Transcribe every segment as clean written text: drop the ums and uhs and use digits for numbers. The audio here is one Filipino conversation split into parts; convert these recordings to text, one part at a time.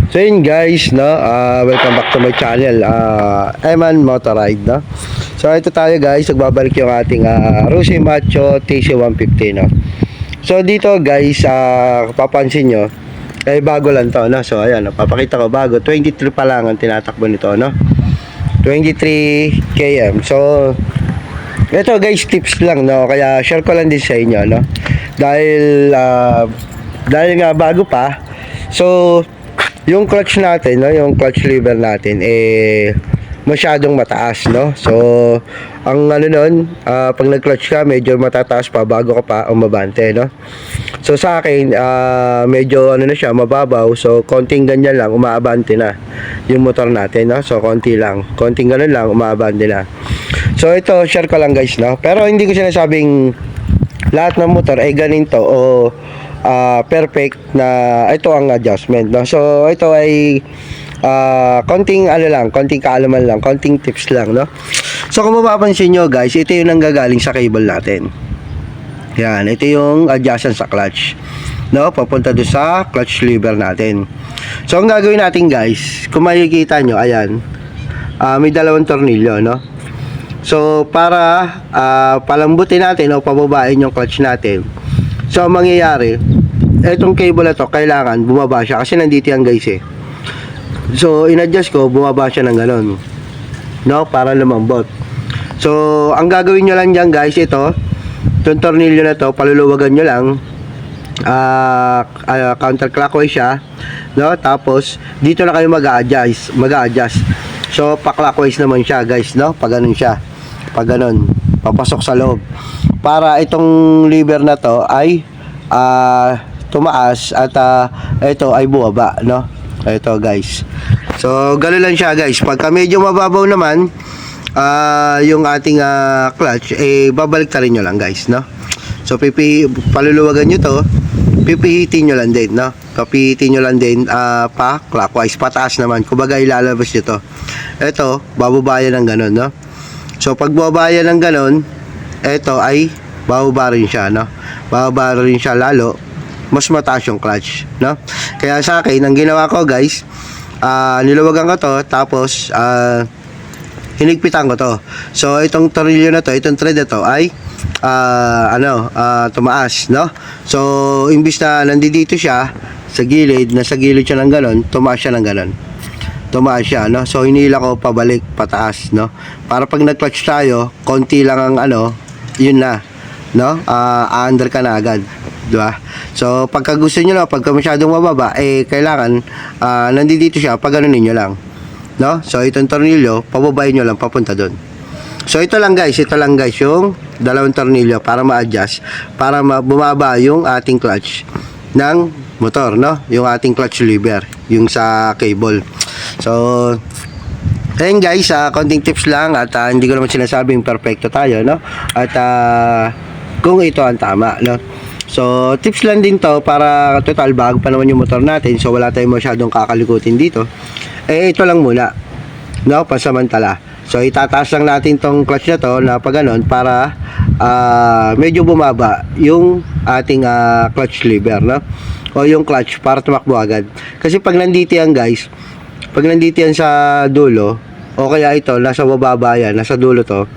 So yun guys, no, welcome back to my channel, Eman Motorride, no. So ito tayo guys, nagbabalik yung ating Rusi Macho TC150, no. So dito guys, papansin nyo, bago lang to, no. So ayan, no, papakita ko bago, 23 pa lang ang tinatakbo nito, no. 23 km. So ito guys, tips lang, no, kaya share ko lang din sa inyo, no. Dahil nga bago pa, so yung clutch natin, no, yung clutch lever natin masyadong mataas, no. So ang ano nun, pag nag-clutch ka, medyo matataas pa bago ka pa umabante, no. So sa akin, medyo ano na siya, mababaw. So konting ganyan lang, umaabante na yung motor natin, no. So konting ganun lang, umaabante na. So ito, share ko lang guys, no. Pero hindi ko sinasabing lahat ng motor ay ganito o perfect na ito ang adjustment, no? So ito ay konting kaalaman lang, konting tips lang, no? So kung mapapansin nyo guys, ito yung nanggagaling sa cable natin. Yan, ito yung adjustment sa clutch, no? Papunta doon sa clutch lever natin. So ang gagawin natin guys, kung makikita nyo, ayan, may dalawang tornilyo, no? So para palambutin natin o pababain yung clutch natin, so ang mangyayari, etong cable na to, kailangan bumaba siya kasi nandito yan guys eh. So in-adjust ko, bumaba siya ng ganon, no, para lumambot. So ang gagawin nyo lang dyan guys, itong tornilyo na to, paluluwagan nyo lang, counterclockwise siya, no, tapos dito na kayo mag-a-adjust. So pa-clockwise naman siya guys, no, pag ganun siya, pag ganun, papasok sa loob, para itong lever na to ay tumaas at ito ay buwaba, no. Ito guys, so gano'n lang siya guys. Pagka medyo mababaw naman yung ating clutch, babalik ta rin nyo lang guys, no. So paluluwagan nyo to, pipihitin nyo lang din, no. Kapihitin nyo lang din pa clockwise, pataas naman, kumbaga ilalabas nyo to. Ito, bababayan ng gano'n, no. So pag bababayan ng gano'n, ito ay bababa rin siya, no. Bababa rin siya, lalo mas mataas yung clutch, no. Kaya sa akin, ang ginawa ko guys, niluwagan ko to, tapos hinigpitan ko to. So itong tornilyo na to, itong thread na to ay tumaas, no. So imbis na nandito siya sa gilid, nasa gilid siya ng ganon, tumaas siya ng ganon, tumaas siya, no. So hinila ko pabalik, pataas, no, para pag nag-clutch tayo, konti lang ang yun na, no, under ka na agad, diba? So pagka gusto nyo na, pagka masyadong mababa, kailangan nandito siya, pag ganunin nyo lang, no. So itong tornilyo, pababayin nyo lang papunta doon. So ito lang guys, yung dalawang tornilyo para ma-adjust, para bumaba yung ating clutch ng motor, no, yung ating clutch lever, yung sa cable. So ayun guys, konting tips lang, at hindi ko naman sinasabing perfecto tayo, no, at kung ito ang tama, no. So tips lang din to, para total bago pa naman yung motor natin, so wala tayong masyadong kakalikutin dito. Ito lang muna, no, pansamantala. So itataas lang natin tong clutch na to, na pag ganon, para medyo bumaba yung ating clutch lever, no, o yung clutch, para tumakbo agad. Kasi pag nandito yan guys, pag nandito yan sa dulo, o kaya ito nasa bababa yan, nasa dulo to,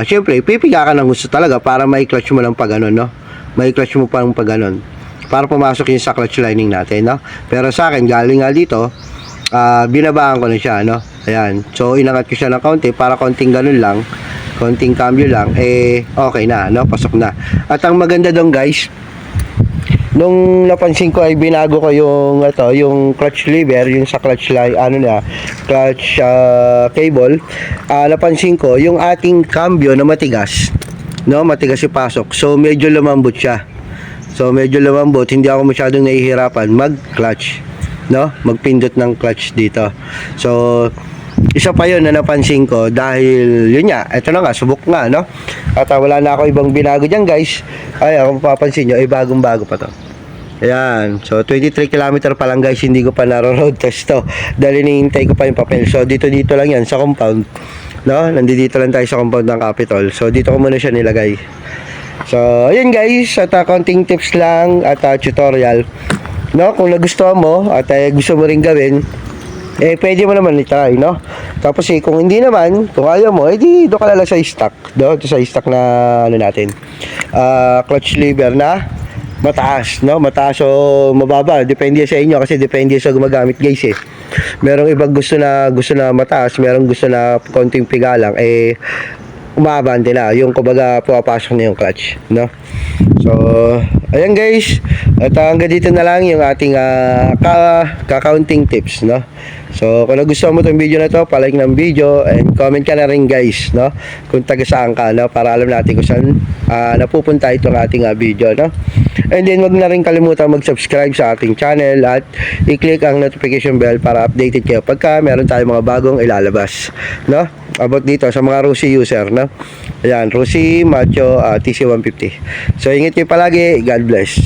syempre pipiga ka ng gusto talaga para may clutch mo lang pag ganon, no, may clutch mo pang pag ganon, para pumasok yun sa clutch lining natin, no. Pero sa akin, galing nga dito, binabaan ko na siya, no. Ayan, so inangat ko siya ng konti, para konting ganun lang, konting cambio lang, okay na, no, pasok na. At ang maganda doon guys, nung napansin ko ay binago ko yung yung clutch lever, yung sa clutch clutch cable, napansin ko yung ating cambio na matigas, no, matigas yung pasok. So medyo lumambot siya. So medyo lumambot, hindi ako masyadong nahihirapan mag-clutch, no, magpindot ng clutch dito. So isa pa yun na napansin ko, dahil yun nga, ito na nga, subok nga, no. At wala na ako ibang binago dyan guys. Ay, kung papansin nyo, ay bagong bago pa to. Ayan, so 23 km pa lang guys, hindi ko pa naro-road test to, dahil hinihintay ko pa yung papel. So dito lang yan sa compound, no, nandito lang tayo sa compound ng Capitol. So dito ko muna siya nilagay. So ayun guys, at konting tips lang at tutorial no, kung nagustuhan mo at gusto mo rin gawin, pwede mo naman i-try, no? Tapos kung hindi naman, kung ayaw mo, di doon ka na lang sa stock. Doon sa stock na ano natin. Clutch lever na mataas, no? Mataas o mababa, depende sa inyo kasi depende sa gumagamit, guys, eh. Merong ibang gusto na mataas, merong gusto na konting piga lang, umabante na yung kumbaga pumapasok na yung clutch, no? So ayan guys, at hanggang dito na lang yung ating ka-counting tips, no? So kung nagustuhan mo itong video na to, palike ng video and comment ka na rin, guys, no? Kung taga saan ka, no? Para alam natin kung saan napupunta itong ating video, no? And then wag na rin kalimutan mag-subscribe sa ating channel at i-click ang notification bell para updated kayo pagka meron tayong mga bagong ilalabas, no? About dito sa mga Rusi user, no? Ayan, Rusi Macho TC150. So ingat kayo palagi, God bless.